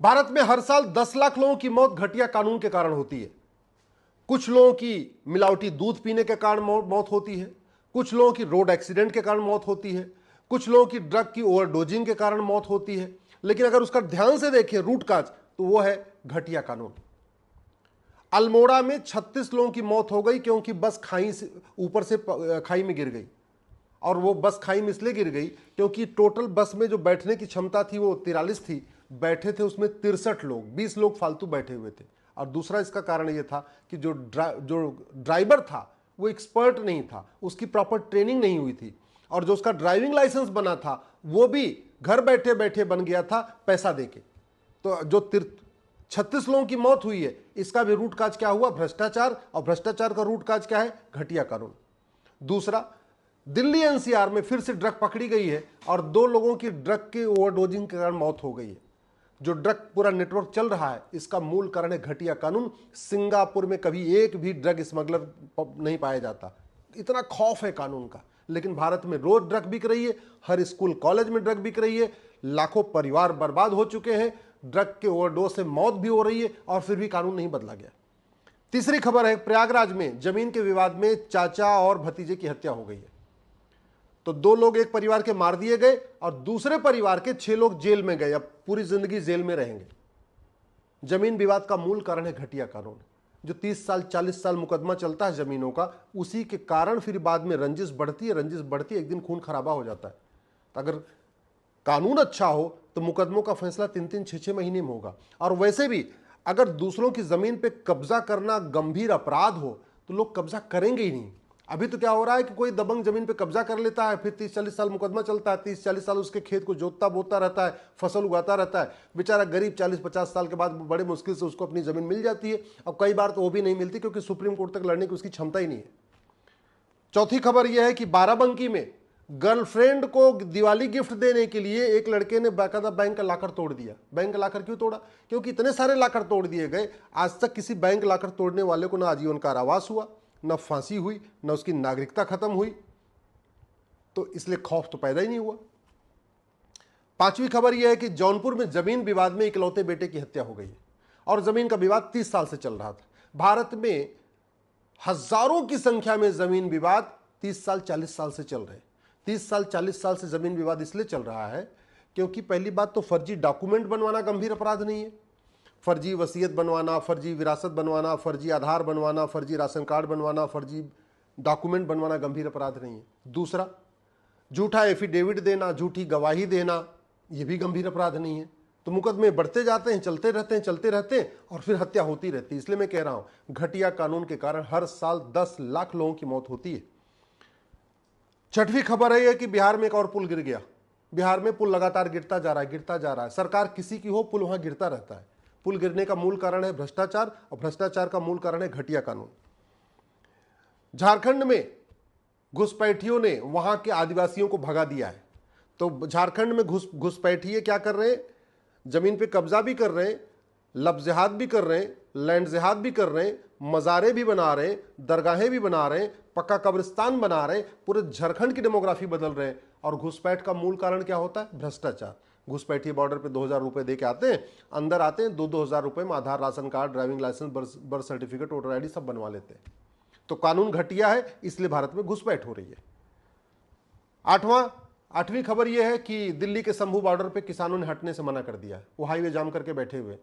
भारत में हर साल 10 लाख लोगों की मौत घटिया कानून के कारण होती है। कुछ लोगों की मिलावटी दूध पीने के कारण मौत होती है, कुछ लोगों की रोड एक्सीडेंट के कारण मौत होती है, कुछ लोगों की ड्रग की ओवरडोजिंग के कारण मौत होती है। लेकिन अगर उसका ध्यान से देखें रूट काज, तो वो है घटिया कानून। अल्मोड़ा में 36 लोगों की मौत हो गई क्योंकि बस खाई से ऊपर से खाई में गिर गई। और वो बस खाई में इसलिए गिर गई क्योंकि टोटल बस में जो बैठने की क्षमता थी वो 43 थी, बैठे थे उसमें 63 लोग, 20 लोग फालतू बैठे हुए थे। और दूसरा इसका कारण ये था कि जो ड्राइवर था वो एक्सपर्ट नहीं था, उसकी प्रॉपर ट्रेनिंग नहीं हुई थी, और जो उसका ड्राइविंग लाइसेंस बना था वो भी घर बैठे बैठे बन गया था पैसा देके। तो जो 36 लोगों की मौत हुई है, इसका भी रूट काज क्या हुआ? भ्रष्टाचार। और भ्रष्टाचार का रूट काज क्या है? घटिया कानून। दूसरा, दिल्ली एनसीआर में फिर से ड्रग पकड़ी गई है और 2 लोगों की ड्रग के ओवरडोजिंग के कारण मौत हो गई है। जो ड्रग पूरा नेटवर्क चल रहा है, इसका मूल कारण है घटिया कानून। सिंगापुर में कभी एक भी ड्रग स्मगलर नहीं पाया जाता, इतना खौफ है कानून का। लेकिन भारत में रोज ड्रग बिक रही है, हर स्कूल कॉलेज में ड्रग बिक रही है, लाखों परिवार बर्बाद हो चुके हैं, ड्रग के ओवरडोज से मौत भी हो रही है, और फिर भी कानून नहीं बदला गया। तीसरी खबर है, प्रयागराज में जमीन के विवाद में चाचा और भतीजे की हत्या हो गई है। तो 2 लोग एक परिवार के मार दिए गए और दूसरे परिवार के 6 लोग जेल में गए, अब पूरी जिंदगी जेल में रहेंगे। जमीन विवाद का मूल कारण है घटिया कानून। जो 30 साल 40 साल मुकदमा चलता है जमीनों का, उसी के कारण फिर बाद में रंजिश बढ़ती है, रंजिश बढ़ती है, एक दिन खून खराबा हो जाता है। तो अगर कानून अच्छा हो तो मुकदमों का फैसला 3-3 6-6 महीने में होगा। और वैसे भी अगर दूसरों की जमीन पे कब्जा करना गंभीर अपराध हो तो लोग कब्जा करेंगे ही नहीं। अभी तो क्या हो रहा है कि कोई दबंग जमीन पे कब्जा कर लेता है, फिर 30-40 साल मुकदमा चलता है, 30-40 साल उसके खेत को जोतता बोता रहता है, फसल उगाता रहता है, बेचारा गरीब 40-50 साल के बाद बड़े मुश्किल से उसको अपनी जमीन मिल जाती है। अब कई बार तो वो भी नहीं मिलती क्योंकि सुप्रीम कोर्ट तक लड़ने की उसकी क्षमता ही नहीं है। चौथी खबर यह है कि बाराबंकी में गर्लफ्रेंड को दिवाली गिफ्ट देने के लिए एक लड़के ने बाकायदा बैंक का लॉकर तोड़ दिया। बैंक का लॉकर क्यों तोड़ा? क्योंकि इतने सारे लॉकर तोड़ दिए गए, आज तक किसी बैंक लॉकर तोड़ने वाले को ना आजीवन कारावास हुआ, न फांसी हुई, न उसकी नागरिकता खत्म हुई, तो इसलिए खौफ तो पैदा ही नहीं हुआ। पांचवी खबर यह है कि जौनपुर में जमीन विवाद में इकलौते बेटे की हत्या हो गई है और जमीन का विवाद 30 साल से चल रहा था। भारत में हजारों की संख्या में जमीन विवाद 30 साल 40 साल से चल रहे हैं। 30 साल 40 साल से जमीन विवाद इसलिए चल रहा है क्योंकि पहली बात तो फर्जी डॉक्यूमेंट बनवाना गंभीर अपराध नहीं है। फर्जी वसीयत बनवाना, फर्जी विरासत बनवाना, फर्जी आधार बनवाना, फर्जी राशन कार्ड बनवाना, फर्जी डॉक्यूमेंट बनवाना गंभीर अपराध नहीं है। दूसरा, झूठा एफिडेविट देना, झूठी गवाही देना, यह भी गंभीर अपराध नहीं है। तो मुकदमे बढ़ते जाते हैं, चलते रहते हैं और फिर हत्या होती रहती है। इसलिए मैं कह रहा हूं घटिया कानून के कारण हर साल 10 लाख लोगों की मौत होती है। छठवीं खबर है यह कि बिहार में एक और पुल गिर गया। बिहार में पुल लगातार गिरता जा रहा है। सरकार किसी की हो, पुल वहां गिरता रहता है। पुल गिरने का मूल कारण है भ्रष्टाचार और भ्रष्टाचार का मूल कारण है घटिया कानून। झारखंड में घुसपैठियों ने वहां के आदिवासियों को भगा दिया है। तो झारखंड में घुसपैठिए क्या कर रहे हैं? जमीन पे कब्जा भी कर रहे हैं, लफ्ज़ जिहाद भी कर रहे हैं, लैंड जिहाद भी कर रहे हैं, मज़ारे भी बना रहे हैं, दरगाहें भी बना रहे हैं, पक्का कब्रिस्तान बना रहे हैं, पूरे झारखंड की डेमोग्राफी बदल रहे हैं। और घुसपैठ का मूल कारण क्या होता है? भ्रष्टाचार। घुसपैठिए बॉर्डर पे 2,000 रुपये दे के आते हैं, अंदर आते हैं, 2-2 हज़ार रुपये में Aadhaar, ration card, driving licence, birth certificate, voter ID सब बनवा लेते हैं। तो कानून घटिया है, इसलिए भारत में घुसपैठ हो रही है। आठवीं खबर यह है कि दिल्ली के शंभू बॉर्डर पे किसानों ने हटने से मना कर दिया है। वो हाईवे जाम करके बैठे हुए।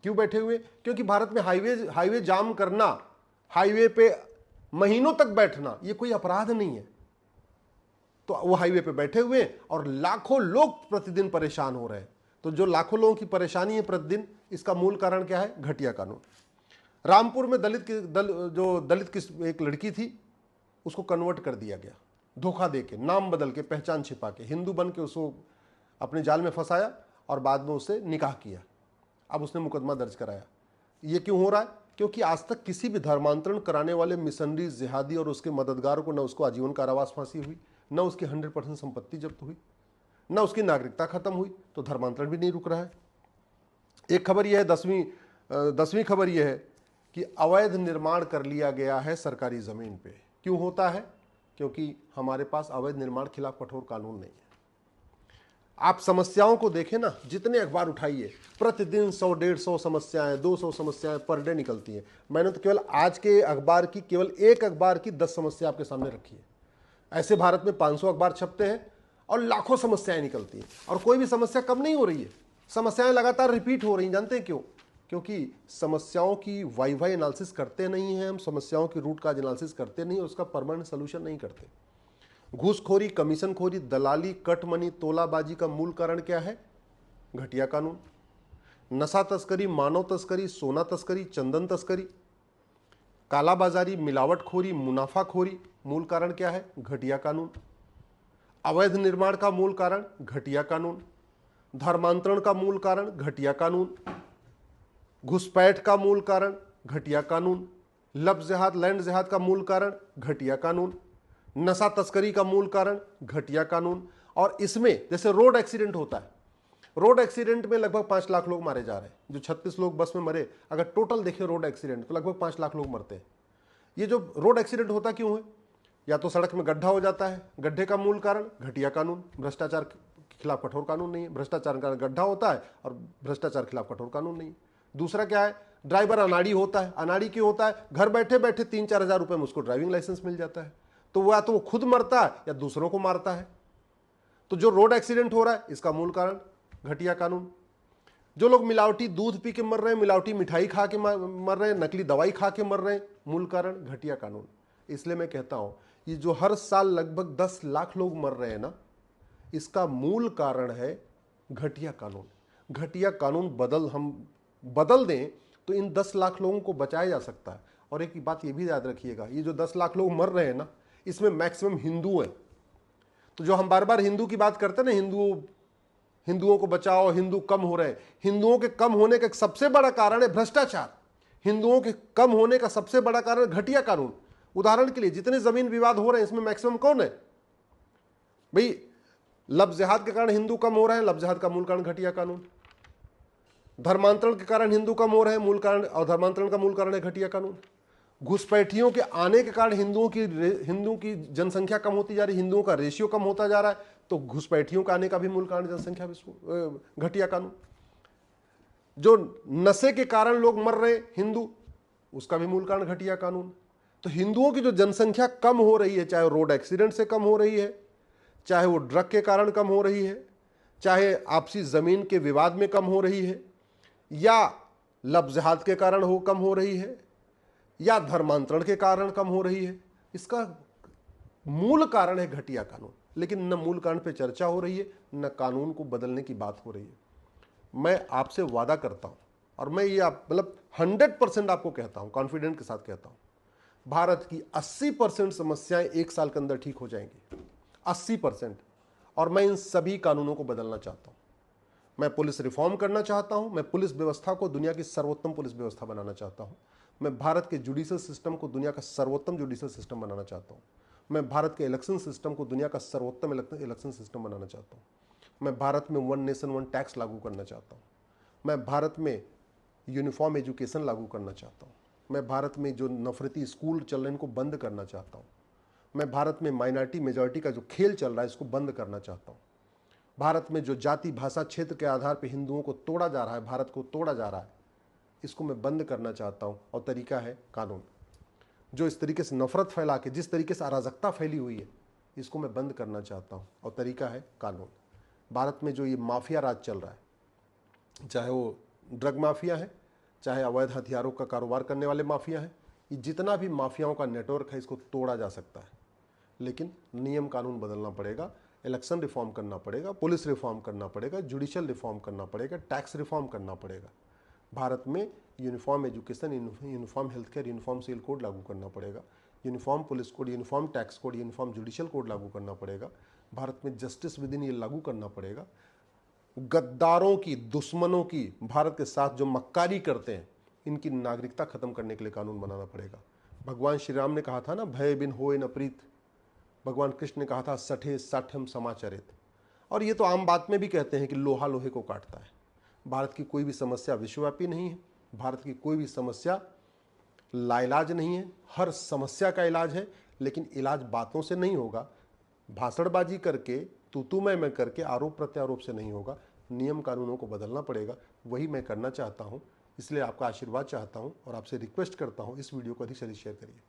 क्यों बैठे हुए? क्योंकि भारत में हाईवे जाम करना, हाईवे पे महीनों तक बैठना, ये कोई अपराध नहीं है। तो वो हाईवे पे बैठे हुए और लाखों लोग प्रतिदिन परेशान हो रहे हैं। तो जो लाखों लोगों की परेशानी है प्रतिदिन, इसका मूल कारण क्या है? घटिया कानून। रामपुर में दलित की एक लड़की थी, उसको कन्वर्ट कर दिया गया, धोखा देके, नाम बदल के, पहचान छिपा के, हिंदू बन के उसको अपने जाल में फंसाया और बाद में उससे निकाह किया। अब उसने मुकदमा दर्ज कराया। ये क्यों हो रहा है? क्योंकि आज तक किसी भी धर्मांतरण कराने वाले मिशनरी, जिहादी और उसके मददगार को न उसको आजीवन कारावास फांसी हुई, न उसकी 100% संपत्ति जब्त हुई, न उसकी नागरिकता खत्म हुई, तो धर्मांतरण भी नहीं रुक रहा है। एक खबर यह है, दसवीं खबर यह है कि अवैध निर्माण कर लिया गया है सरकारी जमीन पे। क्यों होता है? क्योंकि हमारे पास अवैध निर्माण खिलाफ कठोर कानून नहीं है। आप समस्याओं को देखें ना, जितने अखबार उठाइए, प्रतिदिन 100-150 समस्याएं, 200 समस्याएं पर डे निकलती हैं। मैंने तो केवल आज के अखबार की, केवल एक अखबार की 10 समस्या आपके सामने रखी है। ऐसे भारत में 500 अखबार छपते हैं और लाखों समस्याएं निकलती हैं, और कोई भी समस्या कम नहीं हो रही है। समस्याएं लगातार रिपीट हो रही हैं। जानते हैं क्यों? क्योंकि समस्याओं की वाई एनालिसिस करते नहीं हैं हम, समस्याओं की रूट काज एनालिसिस करते नहीं, उसका परमानेंट सोल्यूशन नहीं करते। घूसखोरी, कमीशनखोरी, दलाली, कटमनी, तोलाबाजी का मूल कारण क्या है? घटिया कानून। नशा तस्करी, मानव तस्करी, सोना तस्करी, चंदन तस्करी, कालाबाजारी, मिलावटखोरी, मुनाफाखोरी, मूल कारण क्या है? घटिया कानून। अवैध निर्माण का मूल कारण? घटिया कानून। धर्मांतरण का मूल कारण? घटिया कानून। घुसपैठ का मूल कारण? घटिया कानून। लफ्ज़ जिहाद, लैंड जिहाद का मूल कारण? घटिया कानून। नशा तस्करी का मूल कारण? घटिया कानून। और इसमें जैसे रोड एक्सीडेंट होता है, रोड एक्सीडेंट में लगभग 5 लाख लोग मारे जा रहे हैं। जो 36 लोग बस में मरे, अगर टोटल देखें रोड एक्सीडेंट, तो लगभग 5 लाख लोग मरते हैं। ये जो रोड एक्सीडेंट होता क्यों है? या तो सड़क में गड्ढा हो जाता है, गड्ढे का मूल कारण घटिया कानून, भ्रष्टाचार के खिलाफ कठोर कानून नहीं है। भ्रष्टाचार का गड्ढा होता है और भ्रष्टाचार के खिलाफ कठोर कानून नहीं है। दूसरा क्या है? ड्राइवर अनाड़ी होता है। अनाड़ी क्यों होता है? घर बैठे बैठे 3-4 हज़ार रुपये में उसको ड्राइविंग लाइसेंस मिल जाता है, तो वह या तो वो खुद मरता है या दूसरों को मारता है। तो जो रोड एक्सीडेंट हो रहा है, इसका मूल कारण घटिया कानून। जो लोग मिलावटी दूध पी के मर रहे हैं, मिलावटी मिठाई खा के मर रहे हैं, नकली दवाई खा के मर रहे हैं, मूल कारण घटिया कानून। इसलिए मैं कहता हूं, ये जो हर साल लगभग 10 लाख लोग मर रहे हैं ना, इसका मूल कारण है घटिया कानून। घटिया कानून हम बदल दें तो इन 10 लाख लोगों को बचाया जा सकता है। और एक बात ये भी याद रखिएगा, ये जो 10 लाख लोग मर रहे हैं ना, इसमें मैक्सिमम हिंदू हैं। तो जो हम बार बार हिंदू की बात करते हैं ना, हिंदुओं को बचाओ, हिंदू कम हो रहे हैं, हिंदुओं के कम होने का एक सबसे बड़ा कारण है भ्रष्टाचार। हिंदुओं के कम होने का सबसे बड़ा कारण घटिया कानून। उदाहरण के लिए, जितने जमीन विवाद हो रहे हैं, इसमें मैक्सिमम कौन है भाई? लफ्ज़ जिहाद के कारण हिंदू कम हो रहे हैं, लफ्ज़ जिहाद का मूल कारण घटिया कानून। धर्मांतरण के कारण हिंदू कम हो रहे हैं, मूल कारण, और धर्मांतरण का मूल कारण है घटिया कानून। घुसपैठियों के आने के कारण हिंदुओं की जनसंख्या कम होती जा रही है, हिंदुओं का रेशियो कम होता जा रहा है, तो घुसपैठियों का आने का भी मूल कारण जनसंख्या घटिया कानून। जो नशे के कारण लोग मर रहे हिंदू, उसका भी मूल कारण घटिया कानून। तो हिंदुओं की जो जनसंख्या कम हो रही है, चाहे रोड एक्सीडेंट से कम हो रही है, चाहे वो ड्रग के कारण कम हो रही है, चाहे आपसी जमीन के विवाद में कम हो रही है, या लफ्ज़ जिहाद के कारण हो कम हो रही है, या धर्मांतरण के कारण कम हो रही है, इसका मूल कारण है घटिया कानून। लेकिन न मूल कारण पे चर्चा हो रही है, न कानून को बदलने की बात हो रही है। मैं आपसे वादा करता हूं, और मैं ये मतलब 100% आपको कहता हूं, कॉन्फिडेंट के साथ कहता हूं, भारत की 80% समस्याएं 1 साल के अंदर ठीक हो जाएंगी, 80%। और मैं इन सभी कानूनों को बदलना चाहता हूं। मैं पुलिस रिफॉर्म करना चाहता हूं। मैं पुलिस व्यवस्था को दुनिया की सर्वोत्तम पुलिस व्यवस्था बनाना चाहता हूं। मैं भारत के जुडिशल सिस्टम को दुनिया का सर्वोत्तम जुडिशल सिस्टम बनाना चाहता हूं। मैं भारत के इलेक्शन सिस्टम को दुनिया का सर्वोत्तम इलेक्शन सिस्टम बनाना चाहता हूं। मैं भारत में 1 नेशन 1 टैक्स लागू करना चाहता हूं। मैं भारत में यूनिफॉर्म एजुकेशन लागू करना चाहता हूं। मैं भारत में जो नफरती स्कूल चल रहे हैं इनको बंद करना चाहता हूं। मैं भारत में माइनॉरिटी मेजॉरिटी का जो खेल चल रहा है इसको बंद करना चाहता हूं। भारत में जो जाति, भाषा, क्षेत्र के आधार पर हिंदुओं को तोड़ा जा रहा है, भारत को तोड़ा जा रहा है, इसको मैं बंद करना चाहता हूं। और तरीका है कानून। जो इस तरीके से नफरत फैला के, जिस तरीके से अराजकता फैली हुई है, इसको मैं बंद करना चाहता हूं, और तरीका है कानून। भारत में जो ये माफिया राज चल रहा है, चाहे वो ड्रग माफिया है, चाहे अवैध हथियारों का कारोबार करने वाले माफिया हैं, ये जितना भी माफियाओं का नेटवर्क है, इसको तोड़ा जा सकता है। लेकिन नियम कानून बदलना पड़ेगा, इलेक्शन रिफॉर्म करना पड़ेगा, पुलिस रिफॉर्म करना पड़ेगा, जुडिशियल रिफॉर्म करना पड़ेगा, टैक्स रिफॉर्म करना पड़ेगा। भारत में uniform education, uniform health care, uniform civil code लागू करना पड़ेगा, uniform police code, uniform tax code, uniform judicial code लागू करना पड़ेगा। भारत में जस्टिस विद इन ये लागू करना पड़ेगा। गद्दारों की, दुश्मनों की, भारत के साथ जो मक्कारी करते हैं, इनकी नागरिकता खत्म करने के लिए कानून बनाना पड़ेगा। भगवान श्री राम ने कहा था ना, भय बिन होए न प्रीत। भगवान कृष्ण ने कहा था, सठे साठ्यम समाचरित। और ये तो आम बात में भी कहते हैं कि लोहा लोहे को काटता है। भारत की कोई भी समस्या विश्वव्यापी नहीं है। भारत की कोई भी समस्या लाइलाज नहीं है। हर समस्या का इलाज है, लेकिन इलाज बातों से नहीं होगा, भाषणबाजी करके, तू मैं करके आरोप प्रत्यारोप से नहीं होगा, नियम कानूनों को बदलना पड़ेगा। वही मैं करना चाहता हूं, इसलिए आपका आशीर्वाद चाहता हूं और आपसे रिक्वेस्ट करता हूं इस वीडियो को अधिक से अधिक शेयर करिए।